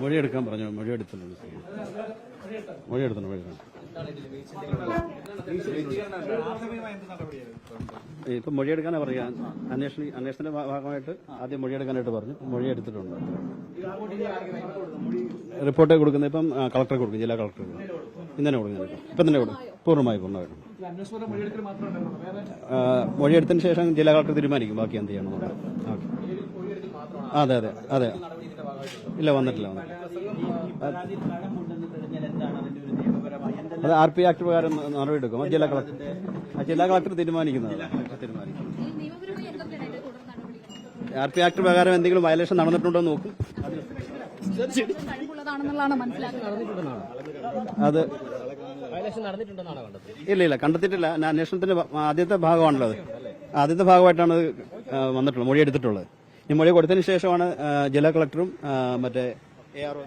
മൊഴിയെടുക്കാൻ പറഞ്ഞു. മൊഴിയെടുത്തിട്ടുണ്ട്. ഇപ്പം മൊഴിയെടുക്കാനാ പറയാ. അന്വേഷണത്തിന്റെ ഭാഗമായിട്ട് ആദ്യം മൊഴിയെടുക്കാനായിട്ട് പറഞ്ഞു. മൊഴിയെടുത്തിട്ടുണ്ട്. റിപ്പോർട്ട് കൊടുക്കുന്നത് ഇപ്പം കളക്ടർ കൊടുക്കും. ജില്ലാ കളക്ടർ കൊടുക്കും. ഇന്നലെ കൊടുക്കുന്നത്. ഇപ്പം തന്നെ കൊടുക്കും. പൂർണ്ണമായിട്ടും മൊഴിയെടുത്തതിന് ശേഷം ജില്ലാ കളക്ടർ തീരുമാനിക്കും ബാക്കി എന്ത് ചെയ്യണമെന്നുള്ളത്. അതെ. ഇല്ല, വന്നിട്ടില്ല. അത് RP ആക്ട് പ്രകാരം നടപടിയെടുക്കും. ജില്ലാ കളക്ടർ തീരുമാനിക്കുന്നത്. RP ആക്ട് പ്രകാരം എന്തെങ്കിലും വയലേഷൻ നടന്നിട്ടുണ്ടോ എന്ന് നോക്കും. അത് ഇല്ല, കണ്ടെത്തിയിട്ടില്ല. അന്വേഷണത്തിന്റെ ആദ്യത്തെ ഭാഗമാണല്ലോ അത്. ആദ്യത്തെ ഭാഗമായിട്ടാണ് വന്നിട്ടുള്ളത്, മൊഴി എടുത്തിട്ടുള്ളത്. ഈ മൊഴി കൊടുത്തതിന് ശേഷമാണ് ജില്ലാ കളക്ടറും മറ്റേ ARO